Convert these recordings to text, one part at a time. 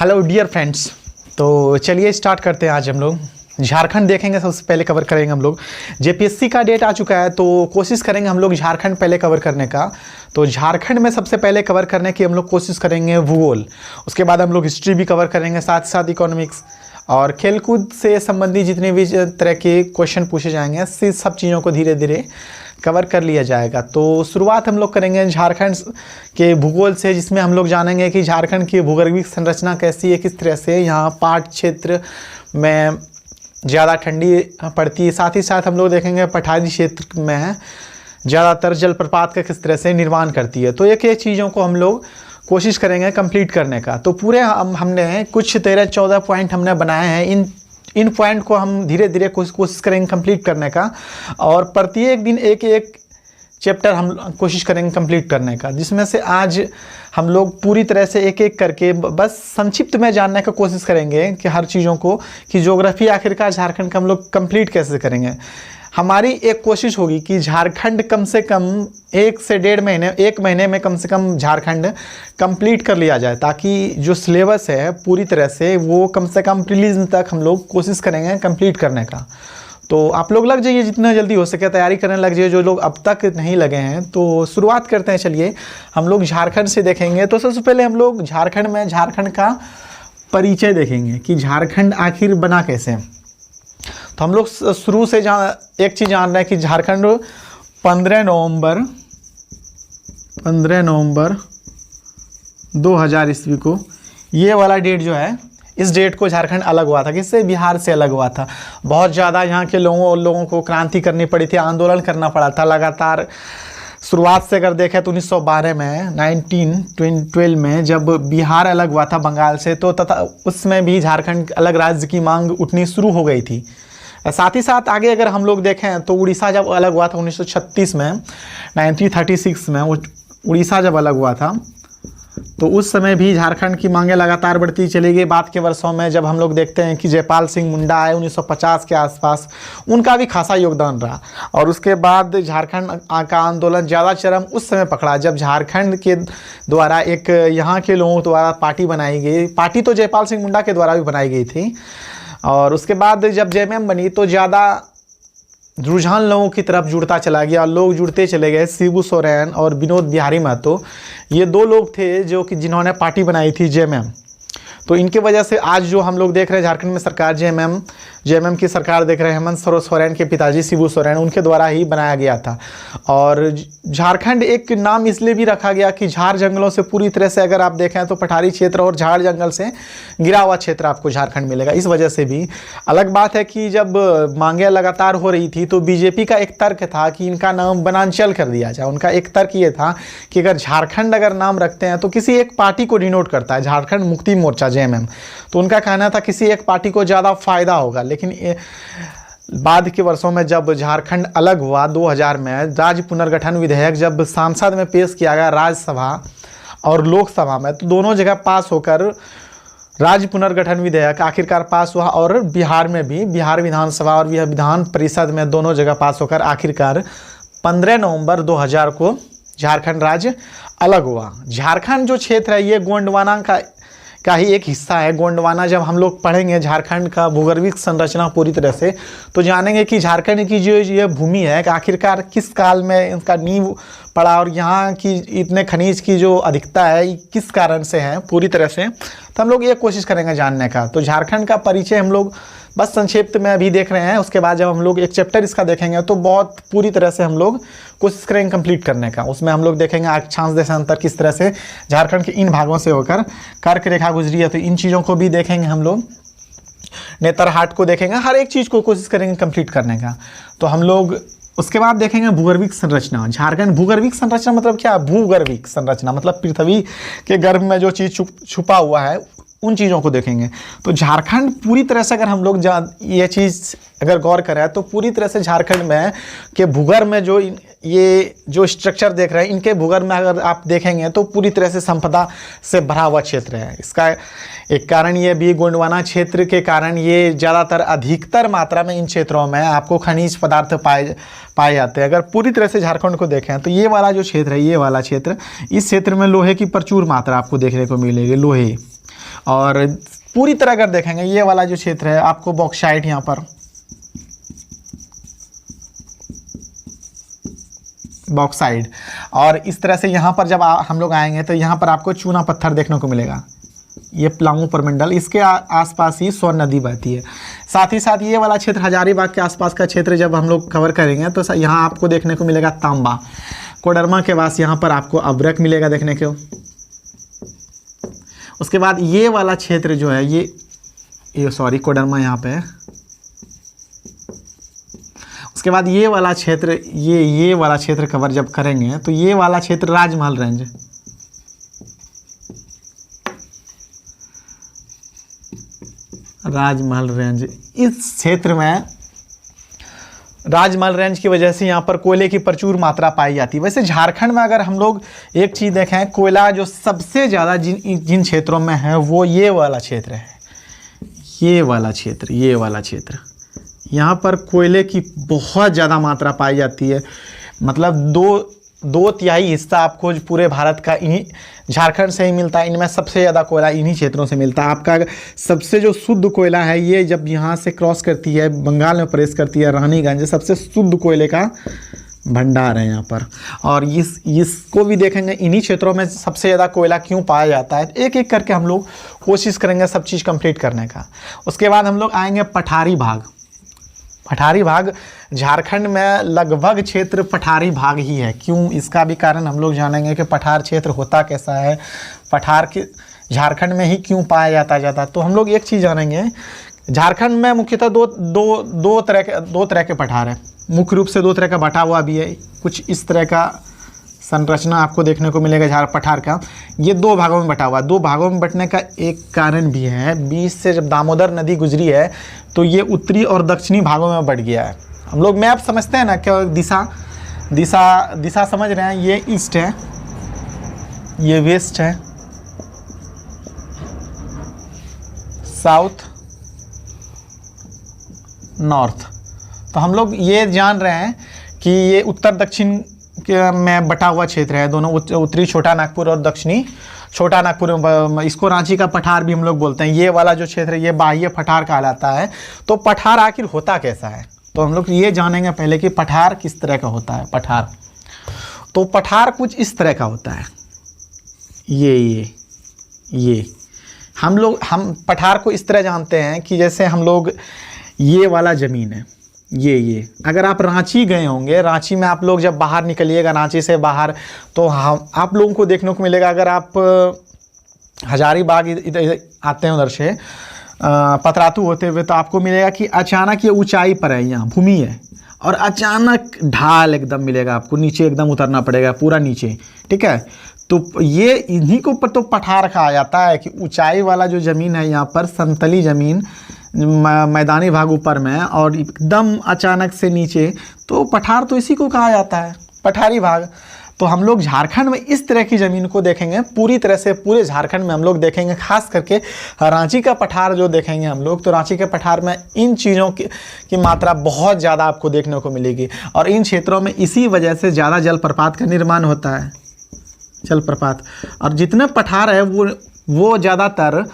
Hello dear friends. तो चलिए start करते हैं। आज हम लोग झारखंड देखेंगे, सबसे पहले कवर करेंगे हम लोग। जेपीएससी का डेट आ चुका है तो कोशिश करेंगे हम लोग झारखंड पहले कवर करने का। तो झारखंड में सबसे पहले कवर करने की हम लोग कोशिश करेंगे भूगोल, उसके बाद हम लोग हिस्ट्री भी कवर करेंगे, साथ ही साथ इकोनॉमिक्स और खेलकूद से संबंधित जितने भी तरह के क्वेश्चन पूछे जाएंगे, सब चीज़ों को धीरे धीरे कवर कर लिया जाएगा। तो शुरुआत हम लोग करेंगे झारखंड के भूगोल से, जिसमें हम लोग जानेंगे कि झारखंड की भूगर्भीय संरचना कैसी है, किस तरह से यहाँ पाट क्षेत्र में ज़्यादा ठंडी पड़ती है। साथ ही साथ हम लोग देखेंगे पठारी क्षेत्र में ज़्यादातर जलप्रपात का किस तरह से निर्माण करती है। तो एक चीज़ों को हम लोग कोशिश करेंगे कंप्लीट करने का। तो पूरे हमने कुछ 13-14 पॉइंट हमने बनाए हैं। इन पॉइंट को हम धीरे धीरे कोशिश करेंगे कंप्लीट करने का, और प्रत्येक दिन एक एक चैप्टर हम कोशिश करेंगे कंप्लीट करने का, जिसमें से आज हम लोग पूरी तरह से एक एक करके बस संक्षिप्त में जानने का कोशिश करेंगे कि हर चीज़ों को, कि ज्योग्राफी आखिरकार झारखंड का हम लोग कंप्लीट कैसे करेंगे। हमारी एक कोशिश होगी कि झारखंड कम से कम 1 से 1.5 महीने, 1 महीने में कम से कम झारखंड कंप्लीट कर लिया जाए, ताकि जो सिलेबस है पूरी तरह से वो कम से कम प्रीलिम्स तक हम लोग कोशिश करेंगे कंप्लीट करने का। तो आप लोग लग जाइए, जितना जल्दी हो सके तैयारी करने लग जाइए, जो लोग अब तक नहीं लगे हैं। तो शुरुआत करते हैं। चलिए हम लोग झारखंड से देखेंगे। तो सबसे पहले हम लोग झारखंड में झारखंड का परिचय देखेंगे कि झारखंड आखिर बना कैसे। तो हम लोग शुरू से एक चीज़ जान रहे हैं कि झारखंड 15 नवंबर 2000 ईस्वी को, ये वाला डेट जो है, इस डेट को झारखंड अलग हुआ था। किससे? बिहार से अलग हुआ था। बहुत ज़्यादा यहाँ के लोगों को क्रांति करनी पड़ी थी, आंदोलन करना पड़ा था लगातार। शुरुआत से अगर देखें तो 1912 में 1912 में जब बिहार अलग हुआ था बंगाल से, तो तथा उसमें भी झारखंड अलग राज्य की मांग उठनी शुरू हो गई थी। साथ ही साथ आगे अगर हम लोग देखें तो उड़ीसा जब अलग हुआ था 1936 में, 1936 में उड़ीसा जब अलग हुआ था, तो उस समय भी झारखंड की मांगें लगातार बढ़ती चली गई। बाद के वर्षों में जब हम लोग देखते हैं कि जयपाल सिंह मुंडा आए 1950 के आसपास, उनका भी खासा योगदान रहा। और उसके बाद झारखंड का आंदोलन ज़्यादा चरम उस समय पकड़ा, जब झारखंड के द्वारा एक यहाँ के लोगों द्वारा पार्टी बनाई गई। पार्टी तो जयपाल सिंह मुंडा के द्वारा भी बनाई गई थी, और उसके बाद जब जेएमएम बनी तो ज़्यादा रुझान लोगों की तरफ जुड़ता चला गया, लोग जुड़ते चले गए। शिबू सोरेन और विनोद बिहारी महतो, ये 2 लोग थे जो कि जिन्होंने पार्टी बनाई थी जेएमएम। तो इनके वजह से आज जो हम लोग देख रहे हैं झारखंड में सरकार, जेएमएम की सरकार देख रहे हैं, हेमंत सोरेन के पिताजी शिबू सोरेन, उनके द्वारा ही बनाया गया था। और झारखंड एक नाम इसलिए भी रखा गया कि झाड़ जंगलों से पूरी तरह से अगर आप देखें तो पठारी क्षेत्र और झाड़ जंगल से गिरा हुआ क्षेत्र आपको झारखंड मिलेगा। इस वजह से भी अलग बात है कि जब मांगे लगातार हो रही थी तो बीजेपी का एक तर्क था कि इनका नाम वनांचल कर दिया जाए। उनका एक तर्क ये था कि अगर झारखंड अगर नाम रखते हैं तो किसी एक पार्टी को डिनोट करता है, झारखंड मुक्ति मोर्चा जेएमएम, तो उनका कहना था किसी एक पार्टी को ज़्यादा फायदा होगा। लेकिन बाद के वर्षों में जब झारखंड अलग हुआ 2000 में, राज्य पुनर्गठन विधेयक जब सांसद में पेश किया गया राज्यसभा और लोकसभा में, तो दोनों जगह पास होकर राज्य पुनर्गठन विधेयक आखिरकार पास हुआ। और बिहार में भी, बिहार विधानसभा और विधान परिषद में दोनों जगह पास होकर आखिरकार 15 नवंबर 2000 को झारखंड राज्य अलग हुआ। झारखंड जो क्षेत्र है ये गोंडवाना का ही एक हिस्सा है। गोंडवाना जब हम लोग पढ़ेंगे झारखंड का भूगर्भीय संरचना पूरी तरह से, तो जानेंगे कि झारखंड की जो ये भूमि है आखिरकार किस काल में इनका नींव पड़ा, और यहाँ की इतने खनिज की जो अधिकता है किस कारण से है पूरी तरह से। तो हम लोग ये कोशिश करेंगे जानने का। तो झारखंड का परिचय हम लोग बस संक्षिप्त में अभी देख रहे हैं। उसके बाद जब हम लोग एक चैप्टर इसका देखेंगे तो बहुत पूरी तरह से हम लोग कोशिश करेंगे कंप्लीट करने का। उसमें हम लोग देखेंगे अक्षांश देशांतर किस तरह से झारखंड के इन भागों से होकर कर्क रेखा गुजरी है, तो इन चीज़ों को भी देखेंगे हम लोग। नेतरहाट को देखेंगे, हर एक चीज़ को कोशिश करेंगे कंप्लीट करने का। तो हम लोग उसके बाद देखेंगे भूगर्भीय संरचना। झारखंड भूगर्भीय संरचना मतलब क्या? भूगर्भीय संरचना मतलब पृथ्वी के गर्भ में जो चीज़ छुपा हुआ है, उन चीज़ों को देखेंगे। तो झारखंड पूरी तरह से अगर हम लोग ये चीज़ अगर गौर करें तो पूरी तरह से झारखंड में के भूगर्भ में जो ये जो स्ट्रक्चर देख रहे हैं, इनके भूगर्भ में अगर आप देखेंगे तो पूरी तरह से संपदा से भरा हुआ क्षेत्र है। इसका एक कारण ये भी गोंडवाना क्षेत्र के कारण ये ज़्यादातर अधिकतर मात्रा में इन क्षेत्रों में आपको खनिज पदार्थ पाए जाते हैं। अगर पूरी तरह से झारखंड को देखें तो ये वाला जो क्षेत्र है, ये वाला क्षेत्र, इस क्षेत्र में लोहे की प्रचुर मात्रा आपको देखने को मिलेगी, लोहे। और पूरी तरह अगर देखेंगे ये वाला जो क्षेत्र है आपको बॉक्साइट यहाँ पर बॉक्साइड, और इस तरह से यहाँ पर जब हम लोग आएंगे तो यहाँ पर आपको चूना पत्थर देखने को मिलेगा। ये पलामू प्रमंडल, इसके आसपास ही सोन नदी बहती है। साथ ही साथ ये वाला क्षेत्र हजारीबाग के आसपास का क्षेत्र जब हम लोग कवर करेंगे तो यहाँ आपको देखने को मिलेगा तांबा। कोडरमा के पास यहाँ पर आपको अभ्रक मिलेगा देखने को। उसके बाद ये वाला क्षेत्र जो है ये सॉरी कोडरमा यहाँ पे है। उसके बाद ये वाला क्षेत्र ये वाला क्षेत्र कवर जब करेंगे तो ये वाला क्षेत्र राजमहल रेंज, राजमहल रेंज, इस क्षेत्र में राजमहल रेंज की वजह से यहाँ पर कोयले की प्रचुर मात्रा पाई जाती है। वैसे झारखंड में अगर हम लोग एक चीज़ देखें, कोयला जो सबसे ज़्यादा जिन क्षेत्रों में है वो ये वाला क्षेत्र है, ये वाला क्षेत्र यहाँ पर कोयले की बहुत ज़्यादा मात्रा पाई जाती है। मतलब दो तिहाई हिस्सा आपको पूरे भारत का इन्हीं झारखंड से ही मिलता है। इनमें सबसे ज़्यादा कोयला इन्हीं क्षेत्रों से मिलता है। आपका सबसे जो शुद्ध कोयला है ये जब यहाँ से क्रॉस करती है, बंगाल में प्रवेश करती है, रानीगंज सबसे शुद्ध कोयले का भंडार है यहाँ पर। और इसको भी देखेंगे इन्हीं क्षेत्रों में सबसे ज़्यादा कोयला क्यों पाया जाता है। एक एक करके हम लोग कोशिश करेंगे सब चीज़ कंप्लीट करने का। उसके बाद हम लोग आएंगे पठारी भाग। पठारी भाग झारखंड में लगभग क्षेत्र पठारी भाग ही है। क्यों, इसका भी कारण हम लोग जानेंगे कि पठार क्षेत्र होता कैसा है, पठार के झारखंड में ही क्यों पाया जाता। तो हम लोग एक चीज़ जानेंगे, झारखंड में मुख्यतः दो तरह के पठार हैं। मुख्य रूप से दो तरह का बटा हुआ भी है। कुछ इस तरह का संरचना आपको देखने को मिलेगा पठार का। ये दो भागों में बटा हुआ। दो भागों में बटने का एक कारण भी है, बीच से जब दामोदर नदी गुजरी है तो ये उत्तरी और दक्षिणी भागों में बट गया है। हम लोग मैप समझते हैं ना, क्या दिशा समझ रहे हैं। ये ईस्ट है, ये वेस्ट है, साउथ, नॉर्थ। तो हम लोग ये जान रहे हैं कि ये उत्तर दक्षिण में बटा हुआ क्षेत्र है। दोनों उत्तरी छोटा नागपुर और दक्षिणी छोटा नागपुर, इसको रांची का पठार भी हम लोग बोलते हैं। ये वाला जो क्षेत्र है ये बाह्य पठार कहलाता है। तो पठार आखिर होता कैसा है, तो हम लोग ये जानेंगे पहले कि पठार किस तरह का होता है। तो पठार कुछ इस तरह का होता है। ये हम पठार को इस तरह जानते हैं कि जैसे हम लोग ये वाला ज़मीन है, ये अगर आप रांची गए होंगे, रांची में आप लोग जब बाहर निकलिएगा रांची से बाहर, तो आप लोगों को देखने को मिलेगा। अगर आप हजारीबाग इधर आते हैं उधर से पतरातू होते हुए, तो आपको मिलेगा कि अचानक ये ऊंचाई पर है, यहाँ भूमि है, और अचानक ढाल एकदम मिलेगा आपको, नीचे एकदम उतरना पड़ेगा पूरा नीचे, ठीक है। तो ये इन्हीं को ऊपर तो पठार कहा जाता है कि ऊंचाई वाला जो ज़मीन है यहाँ पर, समतली ज़मीन, मैदानी भाग ऊपर में और एकदम अचानक से नीचे, तो पठार तो इसी को कहा जाता है, पठारी भाग। तो हम लोग झारखंड में इस तरह की ज़मीन को देखेंगे पूरी तरह से, पूरे झारखंड में हम लोग देखेंगे। खास करके रांची का पठार जो देखेंगे हम लोग, तो रांची के पठार में इन चीज़ों की मात्रा बहुत ज़्यादा आपको देखने को मिलेगी। और इन क्षेत्रों में इसी वजह से ज़्यादा जलप्रपात का निर्माण होता है, जलप्रपात। और जितने पठार है वो ज़्यादातर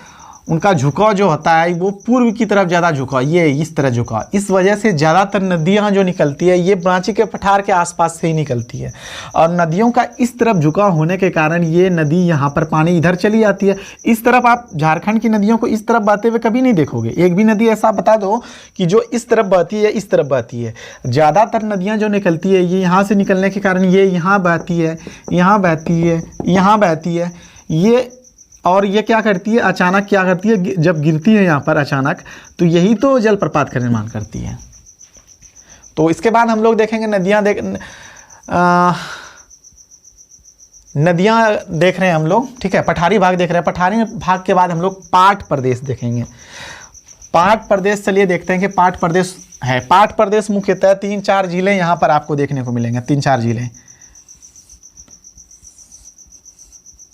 उनका झुकाव जो होता है वो पूर्व की तरफ ज़्यादा झुकाव, ये इस तरह झुकाव। इस वजह से ज़्यादातर नदियाँ जो निकलती है ये रांची के पठार के आसपास से ही निकलती है। और नदियों का इस तरफ झुकाव होने के कारण ये नदी यहाँ पर पानी इधर चली जाती है। इस तरफ आप झारखंड की नदियों को इस तरफ बहते हुए कभी नहीं देखोगे। एक भी नदी ऐसा बता दो कि जो इस तरफ बहती है, इस तरफ बहती है। ज़्यादातर नदियाँ जो निकलती है ये यहाँ से निकलने के कारण ये यहाँ बहती है, यहाँ बहती है, यहाँ बहती है ये। और ये क्या करती है, अचानक क्या करती है, जब गिरती है यहाँ पर अचानक, तो यही तो जलप्रपात का निर्माण करती है। तो इसके बाद हम लोग देखेंगे नदियाँ देख रहे हैं हम लोग, ठीक है। पठारी भाग देख रहे हैं। पठारी भाग के बाद हम लोग पाट प्रदेश देखेंगे। पाट प्रदेश चलिए देखते हैं कि पाट प्रदेश है। पाट प्रदेश मुख्यतः 3-4 जिले यहाँ पर आपको देखने को मिलेंगे। 3-4 जिले,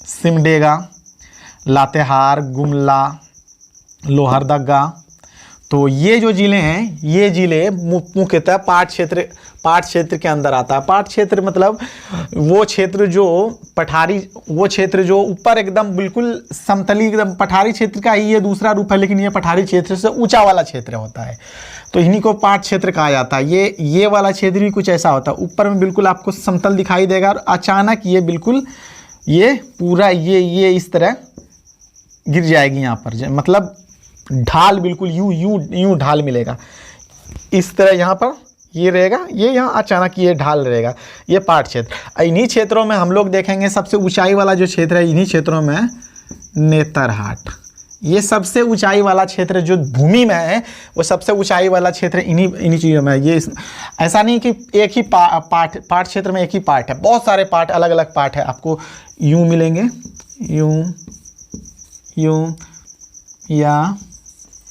सिमडेगा, लातेहार, गुमला, लोहरदगा। तो ये जो जिले हैं, ये जिले मुख्यतः पाट क्षेत्र के अंदर आता है। पाट क्षेत्र मतलब वो क्षेत्र जो पठारी, वो क्षेत्र जो ऊपर एकदम बिल्कुल समतली, एकदम पठारी क्षेत्र का ही ये दूसरा रूप है, लेकिन ये पठारी क्षेत्र से ऊंचा वाला क्षेत्र होता है, तो इन्हीं को पाट क्षेत्र कहा जाता है। ये वाला क्षेत्र भी कुछ ऐसा होता है, ऊपर में बिल्कुल आपको समतल दिखाई देगा और अचानक ये बिल्कुल ये पूरा ये इस तरह गिर जाएगी यहाँ पर, मतलब ढाल बिल्कुल यूं ढाल मिलेगा इस तरह, यहाँ पर ये रहेगा, ये यहाँ अचानक ये ढाल रहेगा, ये पाट क्षेत्र। इन्हीं क्षेत्रों में हम लोग देखेंगे सबसे ऊंचाई वाला जो क्षेत्र है, इन्हीं क्षेत्रों में नेतरहाट, ये सबसे ऊंचाई वाला क्षेत्र जो भूमि में है, वो सबसे ऊंचाई वाला क्षेत्र इन्हीं चीज़ों में है। ये ऐसा नहीं कि एक ही पाट क्षेत्र में एक ही पार्ट है, बहुत सारे पार्ट, अलग अलग पार्ट है, आपको यूं मिलेंगे, यूं या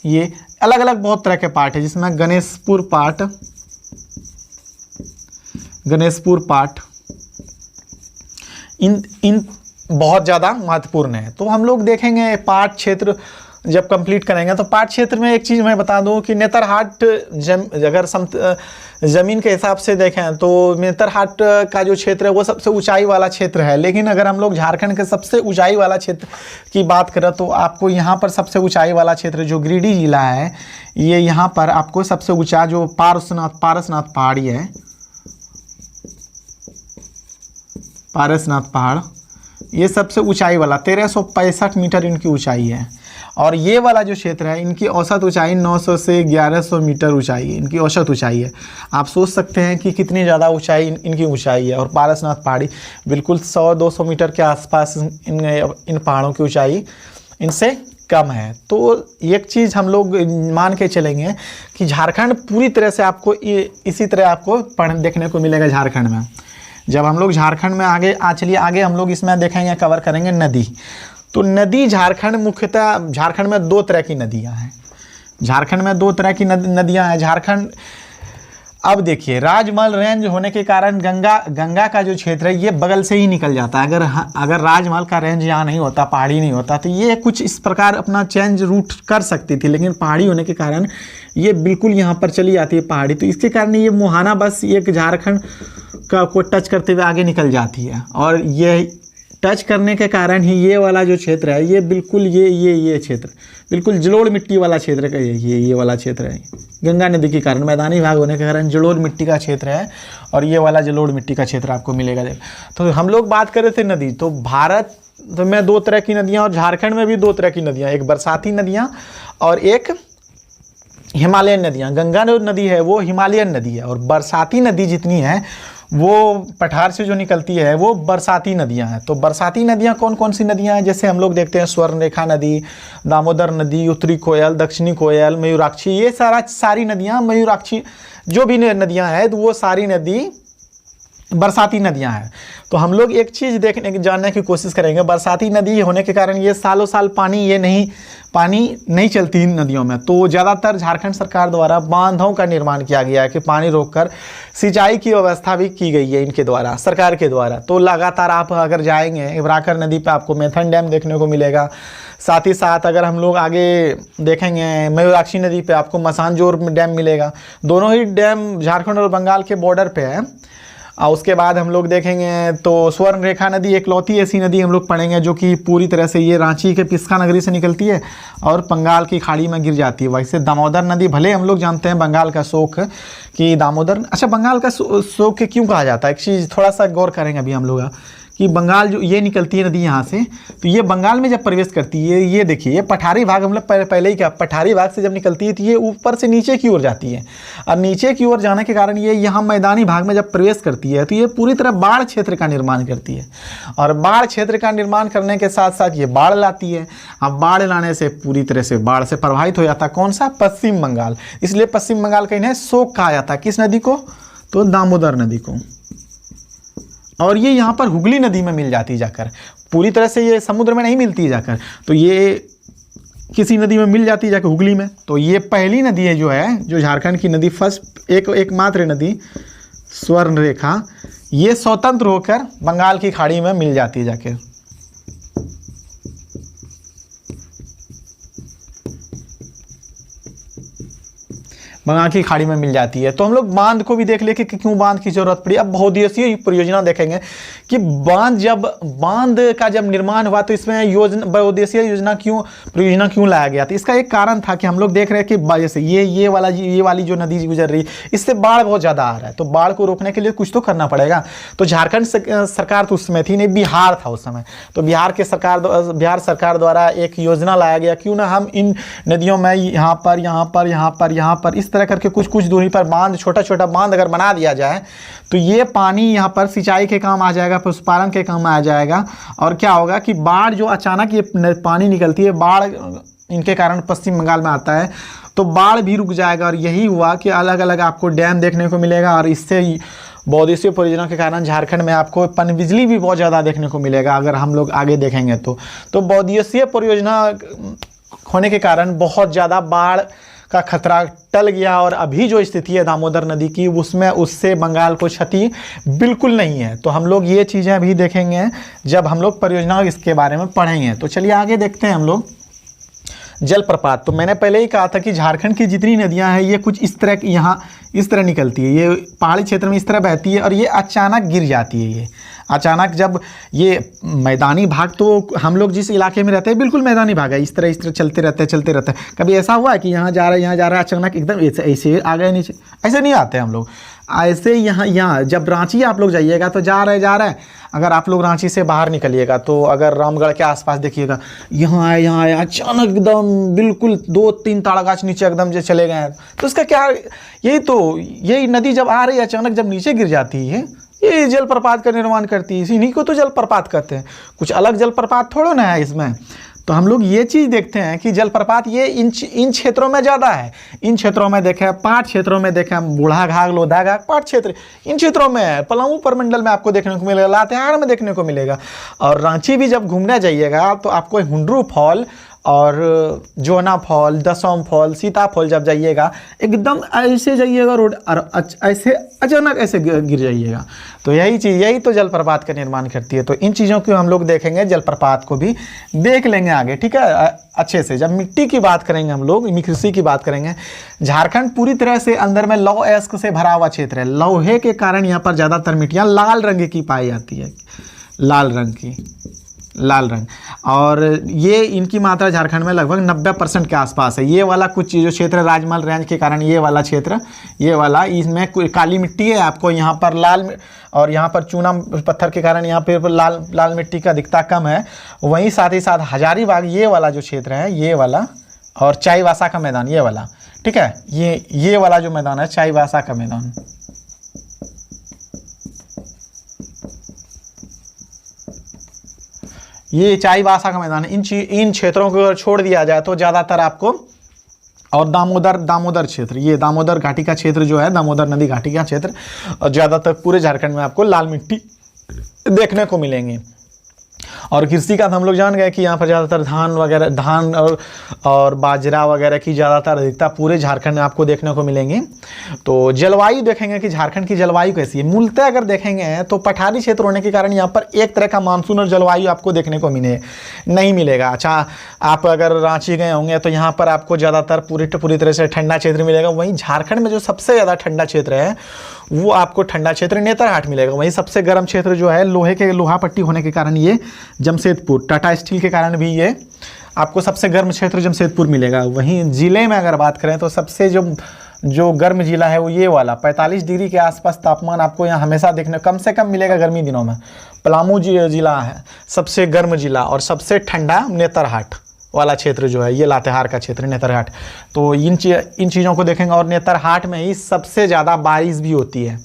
ये अलग अलग बहुत तरह के पार्ट है, जिसमें गणेशपुर पाठ इन बहुत ज़्यादा महत्वपूर्ण है। तो हम लोग देखेंगे पाट क्षेत्र जब कंप्लीट करेंगे, तो पाट क्षेत्र में एक चीज़ मैं बता दूं कि नेतरहाट अगर ज़मीन के हिसाब से देखें तो नेतरहाट का जो क्षेत्र है वो सबसे ऊंचाई वाला क्षेत्र है। लेकिन अगर हम लोग झारखंड के सबसे ऊंचाई वाला क्षेत्र की बात करें तो आपको यहाँ पर सबसे ऊंचाई वाला क्षेत्र जो गिरिडीह जिला है, ये यहाँ पर आपको सबसे ऊंचा जो पारसनाथ पहाड़ी है, पारसनाथ पहाड़, ये सबसे ऊंचाई वाला 1365 मीटर इनकी ऊंचाई है। और ये वाला जो क्षेत्र है, इनकी औसत ऊंचाई 900 से 1100 मीटर ऊंचाई है, इनकी औसत ऊंचाई है। आप सोच सकते हैं कि कितनी ज़्यादा ऊंचाई इनकी ऊंचाई है। और पारसनाथ पहाड़ी बिल्कुल 100-200 मीटर के आसपास इन पहाड़ों की ऊंचाई इनसे कम है। तो एक चीज़ हम लोग मान के चलेंगे कि झारखंड पूरी तरह से आपको इसी तरह आपको देखने को मिलेगा झारखंड में। जब हम लोग झारखंड में चलिए आगे हम लोग इसमें देखेंगे, कवर करेंगे नदी। तो नदी झारखंड मुख्यतः झारखंड में 2 तरह की नदियां हैं। झारखंड में 2 तरह की नदियां हैं। झारखंड, अब देखिए, राजमहल रेंज होने के कारण गंगा का जो क्षेत्र है ये बगल से ही निकल जाता है। अगर राजमहल का रेंज यहाँ नहीं होता, पहाड़ी नहीं होता, तो ये कुछ इस प्रकार अपना चेंज रूट कर सकती थी, लेकिन पहाड़ी होने के कारण ये बिल्कुल यहाँ पर चली जाती है पहाड़ी। तो इसके कारण ये मुहाना बस एक झारखंड को टच करते हुए आगे निकल जाती है। और ये टच करने के कारण ही ये वाला जो क्षेत्र है, ये बिल्कुल ये क्षेत्र बिल्कुल जलोढ़ मिट्टी वाला क्षेत्र का ये वाला क्षेत्र है। गंगा नदी के कारण, मैदानी भाग होने के कारण जलोढ़ मिट्टी का क्षेत्र है, और ये वाला जलोढ़ मिट्टी का क्षेत्र आपको मिलेगा। तो हम लोग बात कर रहे थे नदी, तो भारत में 2 तरह की नदियाँ, और झारखंड में भी 2 तरह की नदियाँ, एक बरसाती नदियाँ और एक हिमालयन नदियाँ। गंगा नदी है वो हिमालयन नदी है, और बरसाती नदी जितनी है वो पठार से जो निकलती है वो बरसाती नदियां हैं। तो बरसाती नदियां कौन कौन सी नदियां हैं, जैसे हम लोग देखते हैं स्वर्णरेखा नदी, दामोदर नदी, उत्तरी कोयल, दक्षिणी कोयल, मयूराक्षी, ये सारी नदियां, मयूराक्षी जो भी नदियां हैं, तो वो सारी नदी बरसाती नदियां हैं। तो हम लोग एक चीज़ जानने की कोशिश करेंगे, बरसाती नदी होने के कारण ये सालों साल पानी नहीं चलती इन नदियों में। तो ज़्यादातर झारखंड सरकार द्वारा बांधों का निर्माण किया गया है कि पानी रोककर सिंचाई की व्यवस्था भी की गई है इनके द्वारा, सरकार के द्वारा। तो लगातार आप अगर जाएंगे इब्राकर नदी पे आपको मैथन डैम देखने को मिलेगा। साथ ही साथ अगर हम लोग आगे देखेंगे मयूराक्षी नदी पे आपको मसानजोर डैम मिलेगा। दोनों ही डैम झारखंड और बंगाल के बॉर्डर पे है। और उसके बाद हम लोग देखेंगे तो स्वर्णरेखा नदी एकलौती ऐसी नदी हम लोग पढ़ेंगे जो कि पूरी तरह से ये रांची के पिस्का नगरी से निकलती है और बंगाल की खाड़ी में गिर जाती है। वैसे दामोदर नदी, भले हम लोग जानते हैं बंगाल का शोक कि दामोदर, अच्छा बंगाल का शोक क्यों कहा जाता है, एक चीज़ थोड़ा सा गौर करेंगे अभी हम लोग कि बंगाल जो ये निकलती है नदी यहाँ से, तो ये बंगाल में जब प्रवेश करती है, ये देखिए ये पठारी भाग, हम लोग पहले ही क्या, पठारी भाग से जब निकलती है तो ये ऊपर से नीचे की ओर जाती है, और नीचे की ओर जाने के कारण ये यहाँ मैदानी भाग में जब प्रवेश करती है तो ये पूरी तरह बाढ़ क्षेत्र का निर्माण करती है। और बाढ़ क्षेत्र का निर्माण करने के साथ साथ ये बाढ़ लाती है। अब बाढ़ लाने से पूरी तरह से बाढ़ से प्रभावित हो जाता है कौन सा, पश्चिम बंगाल। इसलिए पश्चिम बंगाल का इन्हें शोक कहा जाता है। किस नदी को, तो दामोदर नदी को। और ये यहाँ पर हुगली नदी में मिल जाती है जाकर, पूरी तरह से ये समुद्र में नहीं मिलती है जाकर, तो ये किसी नदी में मिल जाती है जाकर, हुगली में। तो ये पहली नदी है जो झारखंड की नदी, फर्स्ट एकमात्र नदी स्वर्णरेखा, ये स्वतंत्र होकर बंगाल की खाड़ी में मिल जाती है जाकर। बंगाल की खाड़ी में मिल जाती है। तो हम लोग बांध को भी देख ले कि क्यों बांध की जरूरत पड़ी। अब बहुउद्देशीय परियोजना देखेंगे कि बांध का जब निर्माण हुआ तो इसमें बहुउद्देशीय परियोजना क्यों लाया गया था। इसका एक कारण था कि हम लोग देख रहे हैं कि जैसे ये वाली जो नदी गुजर रही इससे बाढ़ बहुत ज़्यादा आ रहा है, तो बाढ़ को रोकने के लिए कुछ तो करना पड़ेगा। तो झारखंड सरकार तो उस समय थी नहीं, बिहार था उस समय। तो बिहार सरकार द्वारा एक योजना लाया गया, क्यों ना हम इन नदियों में यहाँ पर इस तरह करके कुछ दूरी पर बांध, छोटा बांध अगर बना दिया जाए तो ये पानी यहाँ पर सिंचाई के काम आ जाएगा, पशुपालन के काम आ जाएगा। और क्या होगा कि बाढ़ जो अचानक ये पानी निकलती है, बाढ़ इनके कारण पश्चिम बंगाल में आता है, तो बाढ़ भी रुक जाएगा। और यही हुआ कि अलग अलग आपको डैम देखने को मिलेगा, और इससे बहुउद्देशीय परियोजना के कारण झारखंड में आपको पनबिजली भी बहुत ज़्यादा देखने को मिलेगा अगर हम लोग आगे देखेंगे तो बहुउद्देशीय परियोजना होने के कारण बहुत ज़्यादा बाढ़ का खतरा टल गया। और अभी जो स्थिति है दामोदर नदी की, उससे बंगाल को क्षति बिल्कुल नहीं है। तो हम लोग ये चीज़ें अभी देखेंगे जब हम लोग परियोजना इसके बारे में पढ़ेंगे। तो चलिए आगे देखते हैं हम लोग जलप्रपात। तो मैंने पहले ही कहा था कि झारखंड की जितनी नदियां हैं ये कुछ इस तरह निकलती है, ये पहाड़ी क्षेत्र में इस तरह बहती है और ये अचानक गिर जाती है। ये अचानक जब ये मैदानी भाग, तो हम लोग जिस इलाके में रहते हैं बिल्कुल मैदानी भाग है, इस तरह चलते रहते हैं। कभी ऐसा हुआ कि यहाँ जा रहा है अचानक एकदम ऐसे आ गए नीचे, ऐसे नहीं आते हम लोग। ऐसे यहाँ जब रांची आप लोग जाइएगा तो जा रहे अगर आप लोग रांची से बाहर निकलिएगा तो अगर रामगढ़ के आसपास देखिएगा, यहाँ आए अचानक एकदम बिल्कुल 2-3 ताड़ गाछ नीचे एकदम जो चले गए हैं। तो इसका क्या, यही नदी जब आ रही है अचानक जब नीचे गिर जाती है, ये जलप्रपात का निर्माण करती है। इन्हीं को तो जलप्रपात कहते हैं, कुछ अलग जलप्रपात थोड़ा ना है इसमें। तो हम लोग ये चीज़ देखते हैं कि जलप्रपात ये इन क्षेत्रों में ज़्यादा है। इन क्षेत्रों में देखें, पाट क्षेत्रों में देखें, बूढ़ाघाट, लोधाघाट, पाट क्षेत्र इन क्षेत्रों में है। पलामू प्रमंडल में आपको देखने को मिलेगा, लातेहार में देखने को मिलेगा। और रांची भी जब घूमने जाइएगा तो आपको हुंड्रू फॉल और जोना फॉल, दसोम फॉल, सीता फॉल जब जाइएगा एकदम ऐसे जाइएगा रोड और ऐसे अचानक ऐसे गिर जाइएगा। तो यही तो जलप्रपात का निर्माण करती है। तो इन चीज़ों को हम लोग देखेंगे, जलप्रपात को भी देख लेंगे आगे, ठीक है, अच्छे से। जब मिट्टी की बात करेंगे हम लोग, कृषि की बात करेंगे, झारखंड पूरी तरह से अंदर में लौह अयस्क से भरा हुआ क्षेत्र है। लोहे के कारण यहाँ पर ज़्यादातर मिट्टियाँ लाल रंग की पाई जाती है, लाल रंग। और ये इनकी मात्रा झारखंड में लगभग 90% के आसपास है। ये वाला कुछ जो क्षेत्र राजमहल रेंज के कारण ये वाला क्षेत्र, इसमें काली मिट्टी है आपको, यहाँ पर लाल, और यहाँ पर चूना पत्थर के कारण यहाँ पे लाल मिट्टी का अधिकता कम है। वहीं साथ ही साथ हजारीबाग ये वाला जो क्षेत्र है, ये वाला, और चाईबासा का मैदान ये वाला, ठीक है, ये वाला जो मैदान है चाईबासा का मैदान, ये चाईबासा का मैदान है। इन क्षेत्रों को अगर छोड़ दिया जाए तो ज़्यादातर आपको, और दामोदर क्षेत्र, ये दामोदर घाटी का क्षेत्र जो है, दामोदर नदी घाटी का क्षेत्र, और ज़्यादातर पूरे झारखंड में आपको लाल मिट्टी देखने को मिलेंगी। और कृषि का तो हम लोग जान गए कि यहाँ पर ज़्यादातर धान और बाजरा वगैरह की ज़्यादातर अधिकता पूरे झारखंड में आपको देखने को मिलेंगी। तो जलवायु देखेंगे कि झारखंड की जलवायु कैसी है। मूलतः अगर देखेंगे तो पठारी क्षेत्र होने के कारण यहाँ पर एक तरह का मानसून और जलवायु आपको देखने को नहीं मिलेगा। अच्छा, आप अगर रांची गए होंगे तो यहाँ पर आपको ज़्यादातर पूरी तरह से ठंडा क्षेत्र मिलेगा। वहीं झारखंड में जो सबसे ज़्यादा ठंडा क्षेत्र है वो आपको ठंडा क्षेत्र नेतरहाट मिलेगा। वहीं सबसे गर्म क्षेत्र जो है लोहा पट्टी होने के कारण ये जमशेदपुर, टाटा स्टील के कारण भी ये आपको सबसे गर्म क्षेत्र जमशेदपुर मिलेगा। वहीं ज़िले में अगर बात करें तो सबसे जो गर्म ज़िला है वो ये वाला, 45 डिग्री के आसपास तापमान आपको यहाँ हमेशा देखने कम से कम मिलेगा गर्मी दिनों में। पलामू ज़िला है सबसे गर्म ज़िला, और सबसे ठंडा नेतरहाट वाला क्षेत्र जो है, ये लातेहार का क्षेत्र नेतरहाट। तो इन चीज़ों को देखेंगे। और नेतरहाट में ही सबसे ज़्यादा बारिश भी होती है।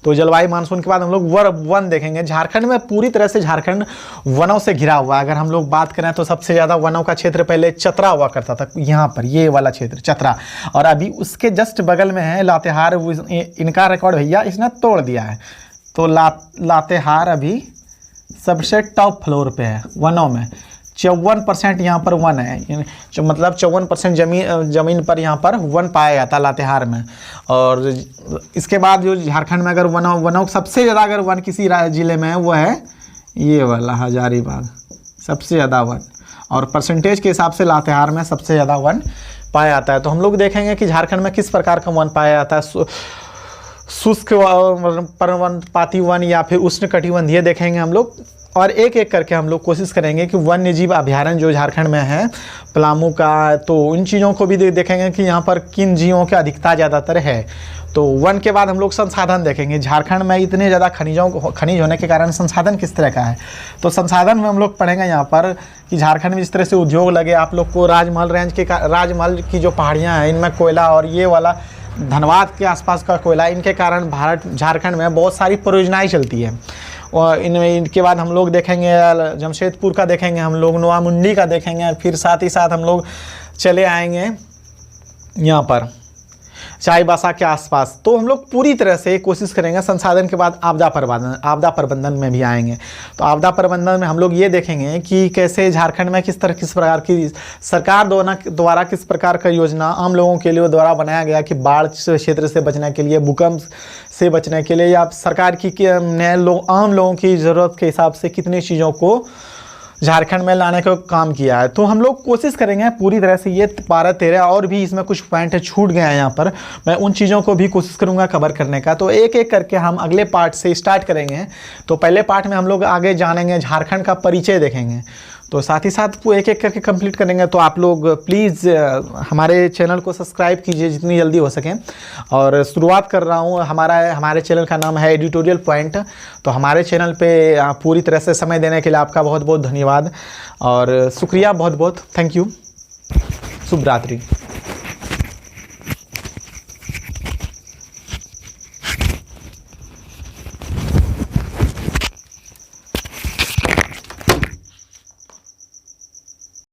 तो जलवायु मानसून के बाद हम लोग वन देखेंगे। झारखंड में पूरी तरह से झारखंड वनों से घिरा हुआ है। अगर हम लोग बात करें तो सबसे ज़्यादा वनों का क्षेत्र पहले चतरा हुआ करता था, यहाँ पर ये वाला क्षेत्र चतरा, और अभी उसके जस्ट बगल में है लातेहार। इनका रिकॉर्ड भैया इसने तोड़ दिया है। तो लातेहार अभी सबसे टॉप फ्लोर पे है वनों में। 54% यहाँ पर वन है, मतलब 54% ज़मीन पर यहाँ पर वन पाया जाता है लातेहार में। और इसके बाद जो झारखंड में अगर वनों सबसे ज़्यादा अगर वन किसी ज़िले में है वो है ये वाला हजारीबाग, सबसे ज़्यादा वन। और परसेंटेज के हिसाब से लातेहार में सबसे ज़्यादा वन पाया जाता है। तो हम लोग देखेंगे कि झारखंड में किस प्रकार का वन पाया जाता है, शुष्क पर्णपाती वन या फिर उष्णकटिबंधीय देखेंगे हम लोग। और एक एक करके हम लोग कोशिश करेंगे कि वन्य जीव अभयारण्य जो झारखंड में है पलामू का, तो उन चीज़ों को भी देखेंगे कि यहाँ पर किन जीवों की अधिकता ज़्यादातर है। तो वन के बाद हम लोग संसाधन देखेंगे, झारखंड में इतने ज़्यादा खनिज होने के कारण संसाधन किस तरह का है। तो संसाधन में हम लोग पढ़ेंगे यहाँ पर कि झारखंड में जिस तरह से उद्योग लगे, आप लोग को राजमहल रेंज के राजमहल की जो पहाड़ियाँ हैं इनमें कोयला और ये वाला धनबाद के आसपास का कोयला, इनके कारण झारखंड में बहुत सारी परियोजनाएँ चलती है। और इनके बाद हम लोग देखेंगे जमशेदपुर का देखेंगे, हम लोग नोआमुंडी का देखेंगे, फिर साथ ही साथ हम लोग चले आएंगे यहाँ पर चाईबासा के आसपास। तो हम लोग पूरी तरह से कोशिश करेंगे। संसाधन के बाद आपदा प्रबंधन में भी आएंगे। तो आपदा प्रबंधन में हम लोग ये देखेंगे कि कैसे झारखंड में किस प्रकार की सरकार द्वारा किस प्रकार का योजना आम लोगों के लिए द्वारा बनाया गया कि बाढ़ क्षेत्र से बचने के लिए, भूकंप से बचने के लिए, या सरकार की आम लोगों की ज़रूरत के हिसाब से कितनी चीज़ों को झारखंड में लाने का काम किया है। तो हम लोग कोशिश करेंगे पूरी तरह से, ये 12-13 और भी इसमें कुछ पॉइंट छूट गए हैं यहाँ पर, मैं उन चीज़ों को भी कोशिश करूँगा कवर करने का। तो एक एक करके हम अगले पार्ट से स्टार्ट करेंगे। तो पहले पार्ट में हम लोग आगे जानेंगे, झारखंड का परिचय देखेंगे। तो साथ ही साथ वो एक एक करके कंप्लीट करेंगे। तो आप लोग प्लीज़ हमारे चैनल को सब्सक्राइब कीजिए जितनी जल्दी हो सके। और शुरुआत कर रहा हूँ, हमारे चैनल का नाम है एडिटोरियल पॉइंट। तो हमारे चैनल पे पूरी तरह से समय देने के लिए आपका बहुत बहुत धन्यवाद और शुक्रिया, बहुत बहुत थैंक यू। शुभ रात्रि।